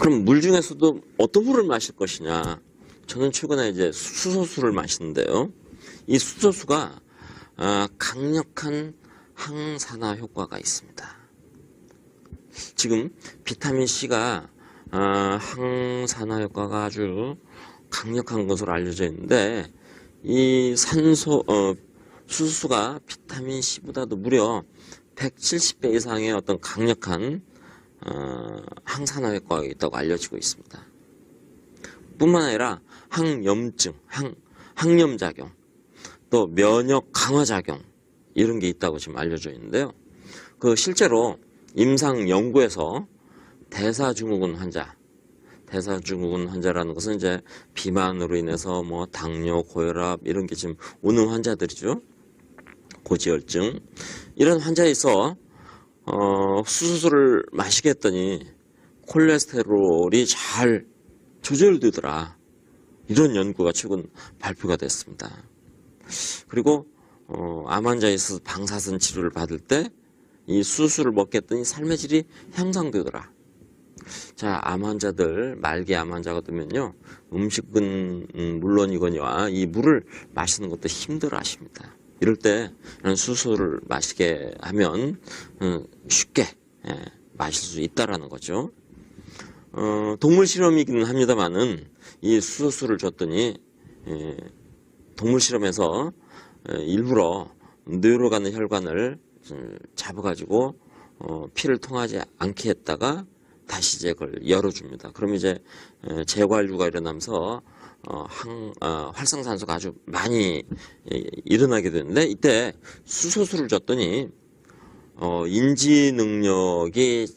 그럼 물 중에서도 어떤 물을 마실 것이냐? 저는 최근에 이제 수소수를 마시는데요. 이 수소수가 강력한 항산화 효과가 있습니다. 지금 비타민 C가 항산화 효과가 아주 강력한 것으로 알려져 있는데 이 수소수가 비타민 C보다도 무려 170배 이상의 어떤 강력한 항산화 효과가 있다고 알려지고 있습니다. 뿐만 아니라 항염증, 항염작용, 또 면역 강화작용 이런 게 있다고 지금 알려져 있는데요. 그 실제로 임상 연구에서 대사증후군 환자라는 것은 이제 비만으로 인해서 뭐 당뇨, 고혈압 이런 게 지금 오는 환자들이죠. 고지혈증 이런 환자에 있어 수소수를 마시게 했더니 콜레스테롤이 잘 조절되더라. 이런 연구가 최근 발표가 됐습니다. 그리고 암 환자에 있어서 방사선 치료를 받을 때 이 수소수를 먹게 했더니 삶의 질이 향상되더라. 자, 암 환자들, 말기 암 환자가 되면요, 음식은 물론이거니와 이 물을 마시는 것도 힘들어 하십니다. 이럴 때 이런 수소를 마시게 하면 쉽게 마실 수 있다라는 거죠. 동물 실험이기는 합니다만은 이 수소수를 줬더니 동물 실험에서 일부러 뇌로 가는 혈관을 잡아가지고 피를 통하지 않게 했다가 다시 이제 그걸 열어줍니다. 그럼 이제 재관류가 일어나면서 활성산소가 아주 많이 일어나게 되는데 이때 수소수를 줬더니 인지 능력이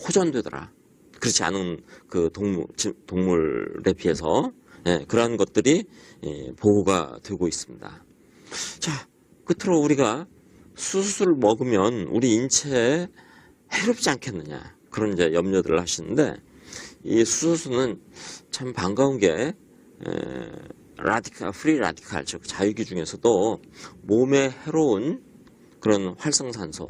호전되더라. 그렇지 않은 그 동물에 비해서 그러한 것들이 보호가 되고 있습니다. 자, 끝으로 우리가 수소수를 먹으면 우리 인체에 해롭지 않겠느냐 그런 이제 염려들을 하시는데 이 수소수는 참 반가운 게 프리 라디칼 즉 자유기 중에서도 몸에 해로운 그런 활성산소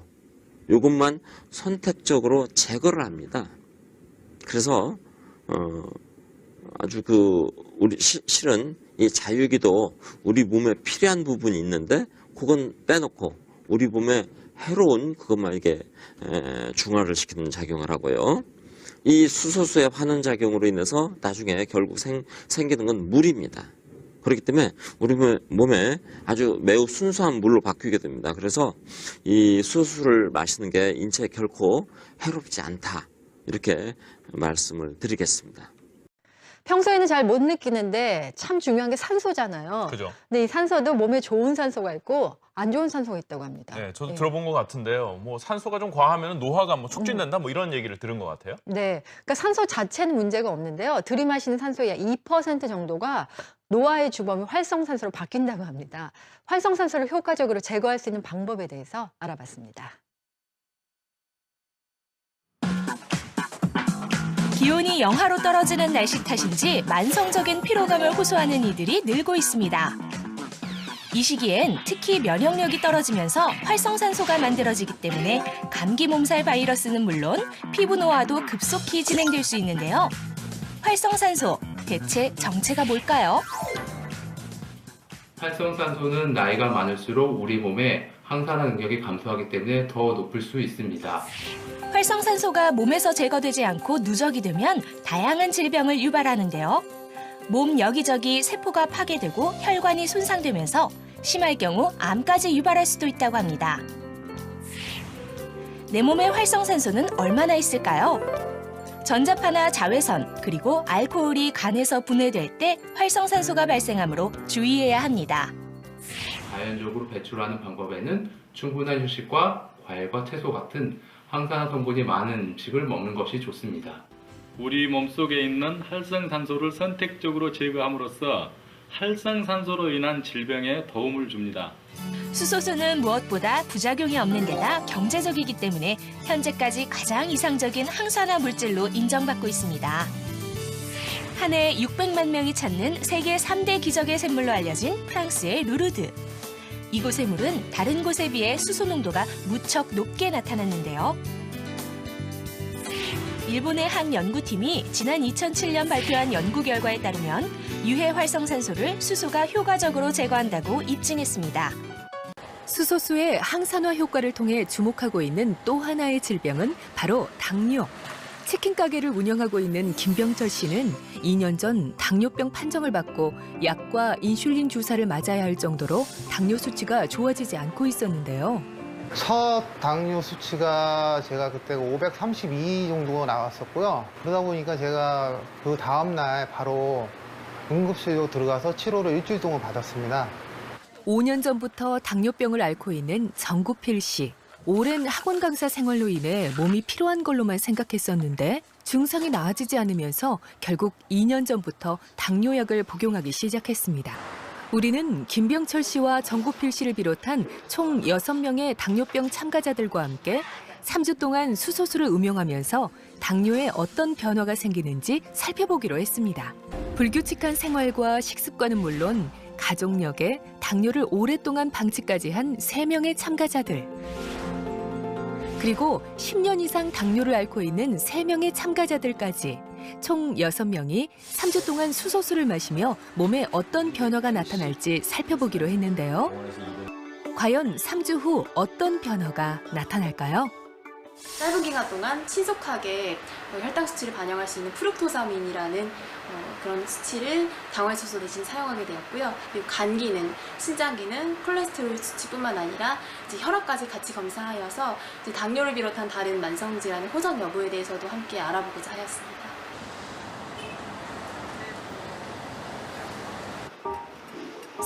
이것만 선택적으로 제거를 합니다. 그래서 아주 우리 실은 이 자유기도 우리 몸에 필요한 부분이 있는데 그건 빼놓고 우리 몸에 해로운 그것만 이게 중화를 시키는 작용을 하고요. 이 수소수의 환원 작용으로 인해서 나중에 결국 생기는 건 물입니다. 그렇기 때문에 우리 몸에 아주 매우 순수한 물로 바뀌게 됩니다. 그래서 이 수소수를 마시는 게 인체에 결코 해롭지 않다. 이렇게 말씀을 드리겠습니다. 평소에는 잘 못 느끼는데 참 중요한 게 산소잖아요. 그죠. 근데 이 산소도 몸에 좋은 산소가 있고 안 좋은 산소가 있다고 합니다. 네, 저도 들어본 것 같은데요. 뭐 산소가 좀 과하면 노화가 뭐 촉진된다 뭐 이런 얘기를 들은 것 같아요. 네, 그러니까 산소 자체는 문제가 없는데요. 들이마시는 산소의 2% 정도가 노화의 주범이 활성산소로 바뀐다고 합니다. 활성산소를 효과적으로 제거할 수 있는 방법에 대해서 알아봤습니다. 기온이 영하로 떨어지는 날씨 탓인지 만성적인 피로감을 호소하는 이들이 늘고 있습니다. 이 시기엔 특히 면역력이 떨어지면서 활성산소가 만들어지기 때문에 감기 몸살 바이러스는 물론 피부 노화도 급속히 진행될 수 있는데요. 활성산소, 대체 정체가 뭘까요? 활성산소는 나이가 많을수록 우리 몸의 항산화 능력이 감소하기 때문에 더 높을 수 있습니다. 활성산소가 몸에서 제거되지 않고 누적이 되면 다양한 질병을 유발하는데요. 몸 여기저기 세포가 파괴되고 혈관이 손상되면서 심할 경우 암까지 유발할 수도 있다고 합니다. 내 몸에 활성산소는 얼마나 있을까요? 전자파나 자외선 그리고 알코올이 간에서 분해될 때 활성산소가 발생하므로 주의해야 합니다. 자연적으로 배출하는 방법에는 충분한 휴식과 과일과 채소 같은 항산화 성분이 많은 음식을 먹는 것이 좋습니다. 우리 몸속에 있는 활성산소를 선택적으로 제거함으로써 활성산소로 인한 질병에 도움을 줍니다. 수소수는 무엇보다 부작용이 없는 데다 경제적이기 때문에 현재까지 가장 이상적인 항산화 물질로 인정받고 있습니다. 한 해 600만 명이 찾는 세계 3대 기적의 샘물로 알려진 프랑스의 루르드. 이곳의 물은 다른 곳에 비해 수소 농도가 무척 높게 나타났는데요. 일본의 한 연구팀이 지난 2007년 발표한 연구 결과에 따르면 유해 활성산소를 수소가 효과적으로 제거한다고 입증했습니다. 수소수의 항산화 효과를 통해 주목하고 있는 또 하나의 질병은 바로 당뇨. 치킨 가게를 운영하고 있는 김병철 씨는 2년 전 당뇨병 판정을 받고 약과 인슐린 주사를 맞아야 할 정도로 당뇨 수치가 좋아지지 않고 있었는데요. 첫 당뇨 수치가 제가 그때 532 정도 나왔었고요. 그러다 보니까 제가 그 다음날 바로 응급실로 들어가서 치료를 일주일 동안 받았습니다. 5년 전부터 당뇨병을 앓고 있는 정구필 씨. 오랜 학원 강사 생활로 인해 몸이 피로한 걸로만 생각했었는데 증상이 나아지지 않으면서 결국 2년 전부터 당뇨약을 복용하기 시작했습니다. 우리는 김병철 씨와 정구필 씨를 비롯한 총 6명의 당뇨병 참가자들과 함께 3주 동안 수소수를 음용하면서 당뇨에 어떤 변화가 생기는지 살펴보기로 했습니다. 불규칙한 생활과 식습관은 물론 가족력에 당뇨를 오랫동안 방치까지 한 3명의 참가자들. 그리고 10년 이상 당뇨를 앓고 있는 3명의 참가자들까지 총 6명이 3주 동안 수소수를 마시며 몸에 어떤 변화가 나타날지 살펴보기로 했는데요. 과연 3주 후 어떤 변화가 나타날까요? 짧은 기간 동안 신속하게 혈당 수치를 반영할 수 있는 프룩토사민이라는 그런 수치를 당화효소 대신 사용하게 되었고요. 그리고 간 기능, 신장 기능, 콜레스테롤 수치뿐만 아니라 이제 혈압까지 같이 검사하여서 이제 당뇨를 비롯한 다른 만성 질환의 호전 여부에 대해서도 함께 알아보고자 하였습니다.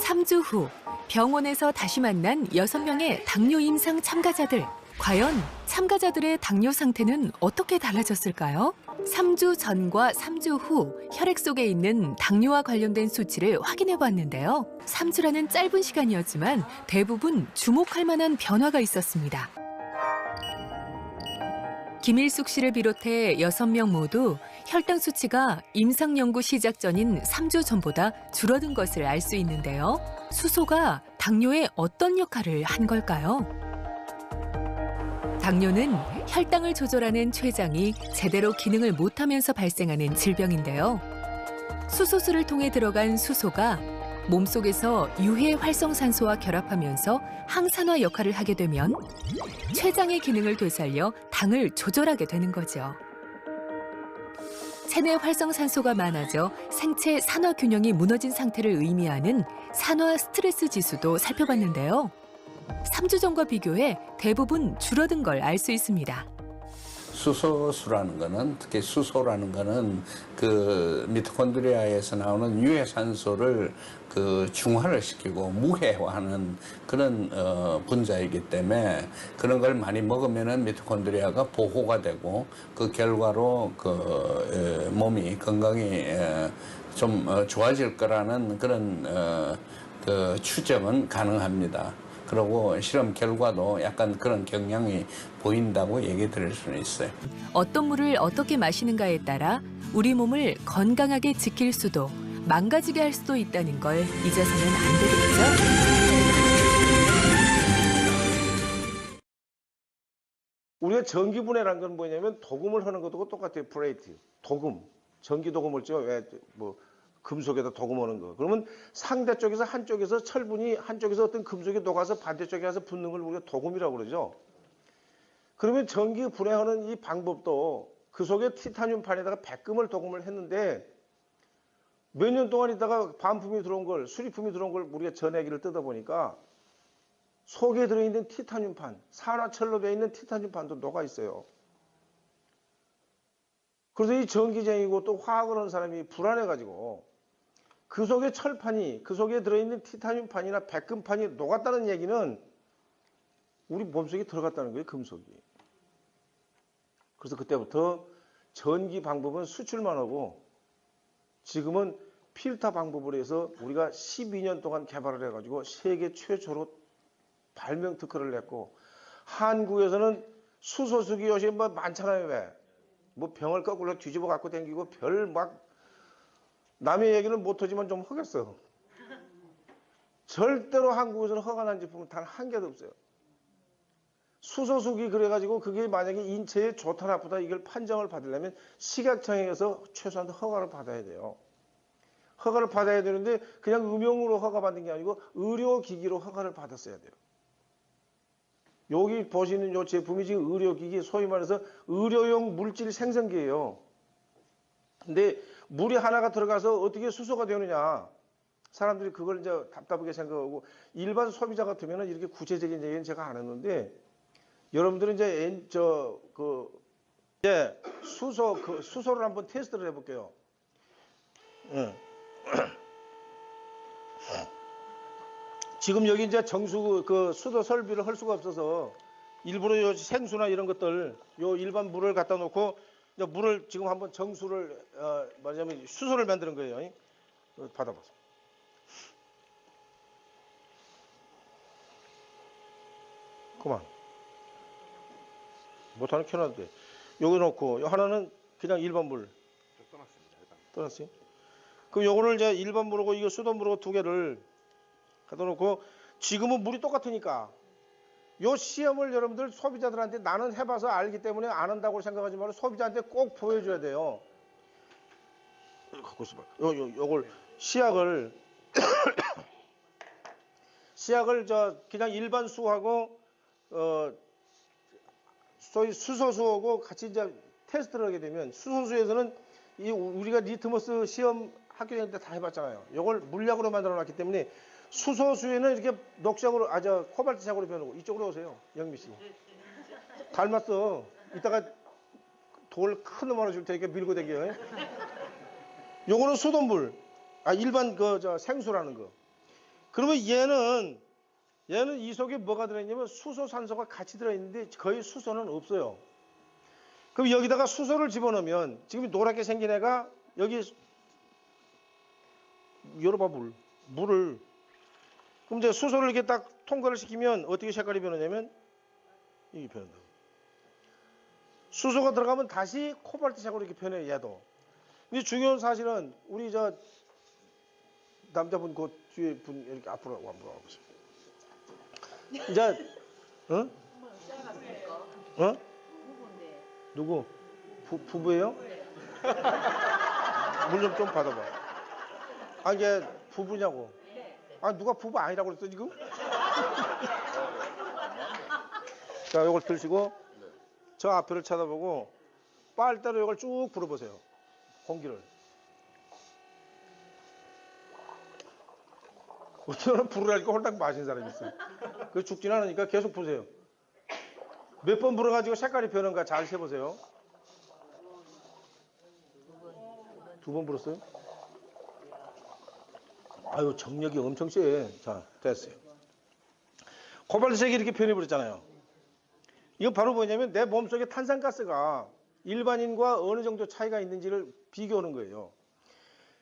삼 주 후 병원에서 다시 만난 6명의 당뇨 임상 참가자들. 과연 참가자들의 당뇨 상태는 어떻게 달라졌을까요? 3주 전과 3주 후 혈액 속에 있는 당뇨와 관련된 수치를 확인해 봤는데요. 3주라는 짧은 시간이었지만 대부분 주목할 만한 변화가 있었습니다. 김일숙 씨를 비롯해 6명 모두 혈당 수치가 임상 연구 시작 전인 3주 전보다 줄어든 것을 알 수 있는데요. 수소가 당뇨에 어떤 역할을 한 걸까요? 당뇨는 혈당을 조절하는 췌장이 제대로 기능을 못하면서 발생하는 질병인데요. 수소수를 통해 들어간 수소가 몸속에서 유해 활성산소와 결합하면서 항산화 역할을 하게 되면 췌장의 기능을 되살려 당을 조절하게 되는 거죠. 체내 활성산소가 많아져 생체 산화 균형이 무너진 상태를 의미하는 산화 스트레스 지수도 살펴봤는데요. 3주 전과 비교해 대부분 줄어든 걸 알 수 있습니다. 수소수라는 거는, 특히 수소라는 거는 그 미토콘드리아에서 나오는 유해산소를 그 중화를 시키고 무해화하는 그런 분자이기 때문에 그런 걸 많이 먹으면은 미토콘드리아가 보호가 되고 그 결과로 그 몸이 건강이 좀 좋아질 거라는 그런 그 추정은 가능합니다. 그리고 실험 결과도 약간 그런 경향이 보인다고 얘기 드릴 수는 있어요. 어떤 물을 어떻게 마시는가에 따라 우리 몸을 건강하게 지킬 수도 망가지게 할 수도 있다는 걸 잊어서는 안 되겠죠? 우리가 전기분해라는 건 뭐냐면 도금을 하는 것도 똑같아요. 플레이트, 도금, 전기 도금을 죠. 왜 뭐 금속에다 도금하는 거. 그러면 상대 쪽에서 한쪽에서 철분이 한쪽에서 어떤 금속이 녹아서 반대쪽에 가서 붙는 걸 우리가 도금이라고 그러죠. 그러면 전기 분해하는 이 방법도 그 속에 티타늄판에다가 백금을 도금을 했는데 몇 년 동안 있다가 반품이 들어온 걸, 수리품이 들어온 걸 우리가 전해기를 뜯어보니까 속에 들어있는 티타늄판, 산화철로 되어 있는 티타늄판도 녹아 있어요. 그래서 이 전기쟁이고 또 화학을 하는 사람이 불안해가지고 그 속에 철판이, 그 속에 들어있는 티타늄판이나 백금판이 녹았다는 얘기는 우리 몸속에 들어갔다는 거예요, 금속이. 그래서 그때부터 전기 방법은 수출만 하고 지금은 필터 방법으로 해서 우리가 12년 동안 개발을 해가지고 세계 최초로 발명 특허를 냈고 한국에서는 수소수기 요새 뭐 많잖아요, 왜? 뭐 병을 거꾸로 뒤집어 갖고 다니고 별 막 남의 얘기는 못하지만 좀 하겠어요. 절대로 한국에서는 허가난 제품은 단 한 개도 없어요. 수소수기 그래가지고 그게 만약에 인체에 좋다 나쁘다 이걸 판정을 받으려면 식약청에서 최소한 허가를 받아야 돼요. 허가를 받아야 되는데 그냥 음용으로 허가받는 게 아니고 의료기기로 허가를 받았어야 돼요. 여기 보시는 요 제품이 지금 의료기기, 소위 말해서 의료용 물질 생성기예요. 근데 물이 하나가 들어가서 어떻게 수소가 되느냐. 사람들이 그걸 이제 답답하게 생각하고 일반 소비자 같으면 이렇게 구체적인 얘기는 제가 안 했는데 여러분들은 이제 이제 수소를 한번 테스트를 해볼게요. 지금 여기 이제 수도 설비를 할 수가 없어서 일부러 요 생수나 이런 것들 요 일반 물을 갖다 놓고 이제 물을 지금 한번 정수를 말하자면 수소를 만드는 거예요. 받아보세요. 그만. 못하는 켜놔도 돼. 여기 놓고 요 하나는 그냥 일반 물. 떠났어요. 그럼 요거를 이제 일반 물하고 이거 수돗물하고 두 개를 갖다 놓고 지금은 물이 똑같으니까 요 시험을 여러분들 소비자들한테 나는 해봐서 알기 때문에 안 한다고 생각하지 말고 소비자한테 꼭 보여줘야 돼요. 갖고 있어봐. 요걸 시약을 그냥 일반 수하고 소위 수소수하고 같이 이제 테스트를 하게 되면 수소수에서는 우리가 리트머스 시험 학교 다닐 때 다 해봤잖아요. 이걸 물약으로 만들어 놨기 때문에 수소수에는 이렇게 녹색으로 코발트색으로 변하고 이쪽으로 오세요. 영미 씨. 닮았어. 이따가 돌 큰 놈 하나 줄 테니까 밀고 다녀요. 요거는 수돗물. 일반 생수라는 거. 그러면 얘는 이 속에 뭐가 들어있냐면 수소, 산소가 같이 들어있는데 거의 수소는 없어요. 그럼 여기다가 수소를 집어넣으면 지금 노랗게 생긴 애가 여기 열어봐 물을 그럼 이제 수소를 이렇게 딱 통과를 시키면 어떻게 색깔이 변하냐면 이게 변한다. 수소가 들어가면 다시 코발트색으로 이렇게 변해요. 얘도. 근데 중요한 사실은 우리 남자분 그 뒤에 분 이렇게 앞으로 한번 와보세요. 이제 누구? 부부예요? 물 좀 받아봐. 이게 부부냐고. 누가 부부 아니라고 그랬어 지금? 자, 이걸 들시고 저 앞을 쳐다보고 빨대로 이걸 쭉 불어보세요. 공기를. 어떤 사람은 불으라니까 홀딱 마신 사람이 있어요. 그래서 죽진 않으니까 계속 보세요. 몇 번 불어가지고 색깔이 변한가 잘 세보세요. 2번 불었어요? 아유, 정력이 엄청 세. 자, 됐어요. 코발트색이 이렇게 변해버렸잖아요. 이건 바로 뭐냐면 내 몸속에 탄산가스가 일반인과 어느 정도 차이가 있는지를 비교하는 거예요.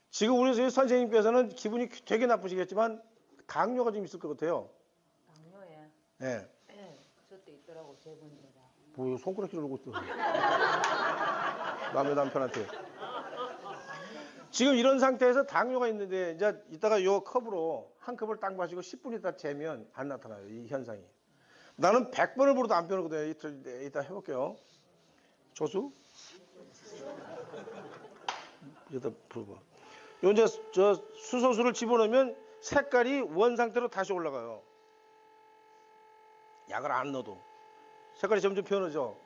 지금 우리 선생님께서는 기분이 되게 나쁘시겠지만 당뇨가 좀 있을 것 같아요. 당뇨에? 네. 네, 저도 있더라고, 제분이라. 뭐 손가락질을 하고 있어. 남의 남편한테. 지금 이런 상태에서 당뇨가 있는데 이제 이따가 요 컵으로 한 컵을 딱 마시고 10분 있다 재면 안 나타나요. 이 현상이. 나는 100번을 불어도 안 변하거든요. 이따 해볼게요. 조수? 이따 불어봐. 요 이제 수소수를 집어넣으면 색깔이 원 상태로 다시 올라가요. 약을 안 넣어도. 색깔이 점점 변하죠.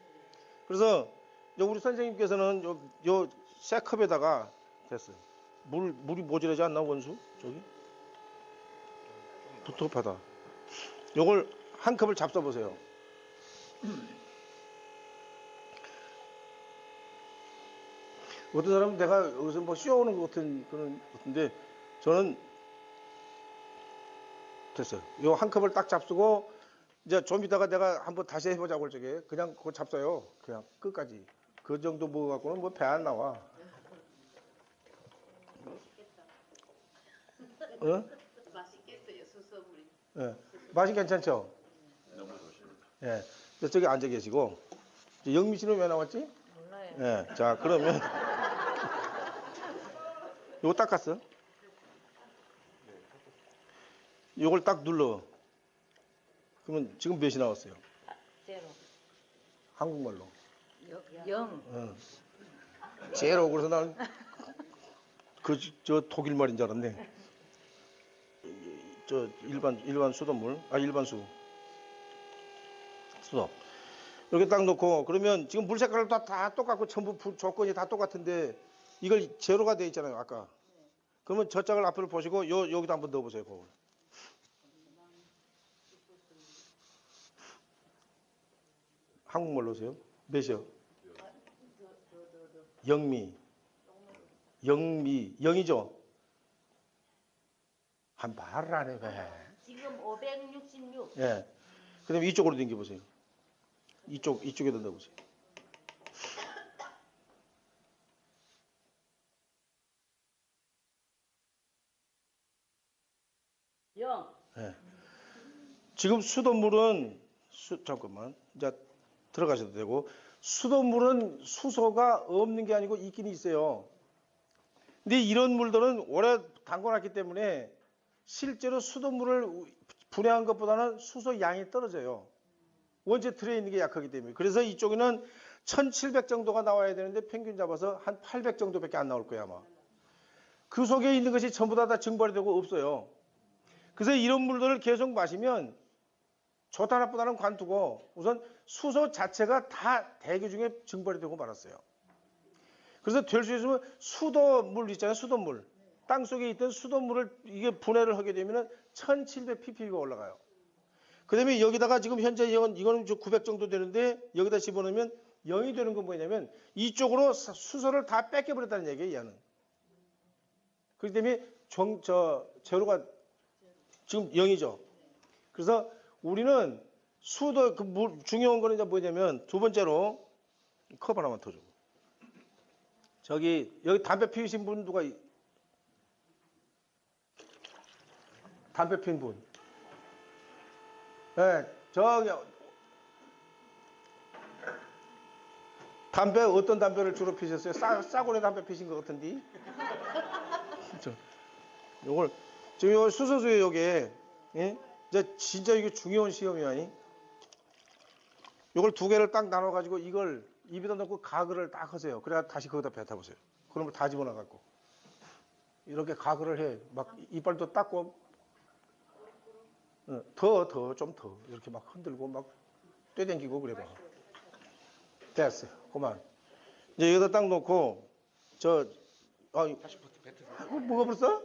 그래서 우리 선생님께서는 요 새 컵에다가 됐어요. 물이 모자라지 않나 원수? 저기? 부터 요걸 한 컵을 잡숴 보세요. 어떤 사람은 내가 여기서 뭐 씌워오는 것 같은데 저는 됐어요. 요 한 컵을 딱 잡수고 이제 좀 이따가 내가 한번 다시 해보자고 할 적에 그냥 그거 잡숴요. 그냥 끝까지. 그 정도 먹어갖고는 뭐 배 안 나와. 맛있겠어요, 수소물이. 예. 맛이 괜찮죠? 너무 좋습니다. 예. 저기 앉아 계시고. 영미 씨는 왜 나왔지? 몰라요. 예. 자, 그러면. 요거 닦았어? 요걸 딱 눌러. 그러면 지금 몇이 나왔어요? 제로. 한국말로. 영. 제로. 그래서 나는 저 독일 말인 줄 알았네. 저 일반 수돗물, 일반 수도. 이렇게 딱 놓고 그러면 지금 물 색깔도 다 똑같고 전부 조건이 다 똑같은데 이걸 제로가 돼 있잖아요, 아까. 그러면 저 짝을 앞으로 보시고 여기다 한번 넣어보세요, 그걸. 한국말로 오세요. 몇이요? 영이죠? 한 말을 안 해, 왜? 지금 566. 예. 그 다음에 이쪽으로 당겨보세요. 이쪽에다 넣어보세요. 영. 예. 지금 수돗물은, 잠깐만. 이제 들어가셔도 되고, 수돗물은 수소가 없는 게 아니고 있긴 있어요. 근데 이런 물들은 오래 담궈놨기 때문에 실제로 수돗물을 분해한 것보다는 수소 양이 떨어져요. 원체 들에 있는 게 약하기 때문에. 그래서 이쪽에는 1700 정도가 나와야 되는데 평균 잡아서 한 800 정도밖에 안 나올 거예요, 아마. 그 속에 있는 것이 전부 다 증발이 되고 없어요. 그래서 이런 물들을 계속 마시면 좋다 나쁘다는 관두고 우선 수소 자체가 다 대기 중에 증발이 되고 말았어요. 그래서 될 수 있으면 수돗물 있잖아요, 수돗물. 땅 속에 있던 수돗물을 이게 분해를 하게 되면 1700 ppb가 올라가요. 그 다음에 여기다가 지금 현재 이거는 900 정도 되는데 여기다 집어넣으면 0이 되는 건 뭐냐면 이쪽으로 수소를 다 뺏겨버렸다는 얘기예요, 얘는. 그렇기 때문에 제로가 지금 0이죠. 그래서 우리는 수도, 중요한 거는 이제 뭐냐면 두 번째로 컵 하나만 더 줘. 여기 담배 피우신 분 누가, 담배 피운 분. 네, 저기, 담배, 어떤 담배를 주로 피셨어요? 싸구려 담배 피신 것 같은데? 요걸, 지금 요 수소수에 요게, 예? 진짜 이게 중요한 시험이야. 요걸 두 개를 딱 나눠가지고 이걸 입에다 넣고 가글을 딱 하세요. 그래야 다시 거기다 뱉어보세요. 그러면 다 집어넣어갖고. 이렇게 가글을 해. 막 이빨도 닦고, 좀 더. 이렇게 막 흔들고 막 떼댕기고 그래 봐. 됐어요. 그만. 이제 여기다 딱 놓고, 다시 뱉으세요. 뭐가 벌써?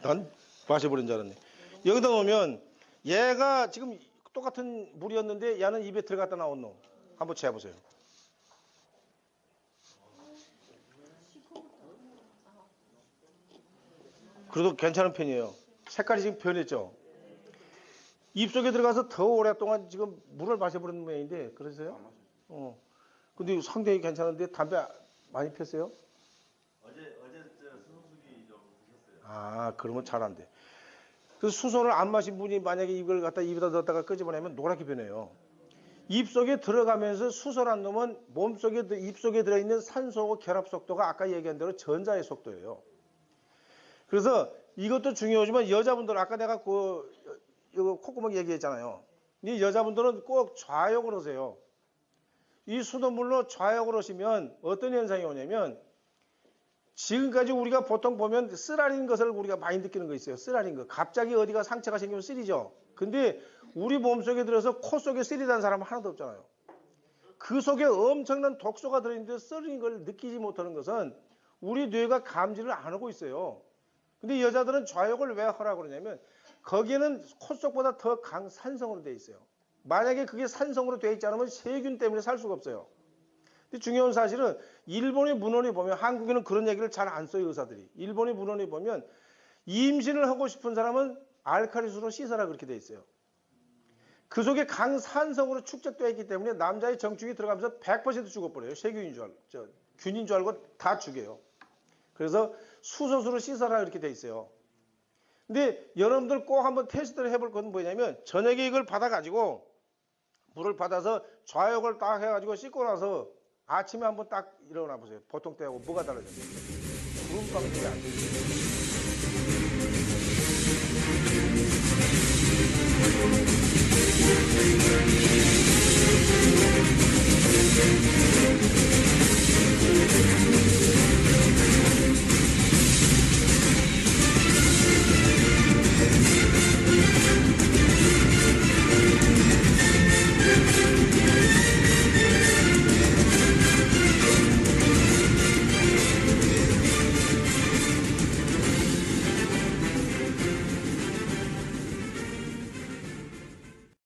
난 마셔버린 줄 알았네. 여기다 놓으면 얘가 지금 똑같은 물이었는데 얘는 입에 들어갔다 나온 놈. 한번 재보세요. 그래도 괜찮은 편이에요. 색깔이 지금 변했죠. 입속에 들어가서 더 오랫동안 지금 물을 마셔버리는 모양인데 그러세요? 근데 상당히 괜찮은데 담배 많이 폈어요? 어제 수소수기 좀 드셨어요. 그러면 잘 안 돼. 그 수소를 안 마신 분이 만약에 이걸 갖다 입에다 넣었다가 끄집어내면 노랗게 변해요. 입속에 들어가면서 수소란 놈은 입속에 들어있는 산소하고 결합 속도가 아까 얘기한 대로 전자의 속도예요. 그래서 이것도 중요하지만 여자분들 아까 내가 이거 콧구멍 얘기했잖아요. 이 여자분들은 꼭 좌욕을 하세요. 이 수돗물로 좌욕을 하시면 어떤 현상이 오냐면 지금까지 우리가 보통 보면 쓰라린 것을 우리가 많이 느끼는 거 있어요. 쓰라린 거. 갑자기 어디가 상처가 생기면 쓰리죠. 근데 우리 몸속에 들어서 코 속에 쓰리다는 사람은 하나도 없잖아요. 그 속에 엄청난 독소가 들어있는데 쓰리는 걸 느끼지 못하는 것은 우리 뇌가 감지를 안 하고 있어요. 근데 여자들은 좌욕을 왜 하라고 그러냐면 거기에는 코 속보다 더 강산성으로 되어 있어요. 만약에 그게 산성으로 되어 있지 않으면 세균 때문에 살 수가 없어요. 근데 중요한 사실은 일본의 문헌에 보면 한국에는 그런 얘기를 잘 안 써요, 의사들이. 일본의 문헌에 보면 임신을 하고 싶은 사람은 알칼리수로 씻어라 그렇게 돼 있어요. 그 속에 강산성으로 축적되어 있기 때문에 남자의 정축이 들어가면서 100% 죽어버려요. 세균인 균인 줄 알고 다 죽여요. 그래서 수소수로 씻어라 이렇게 돼 있어요. 근데 여러분들 꼭 한번 테스트를 해볼 건 뭐냐면 저녁에 이걸 받아가지고 물을 받아서 좌욕을 딱 해가지고 씻고 나서 아침에 한번 딱 일어나 보세요. 보통 때하고 뭐가 달라져요? 구름방울이 안 돼요. 네.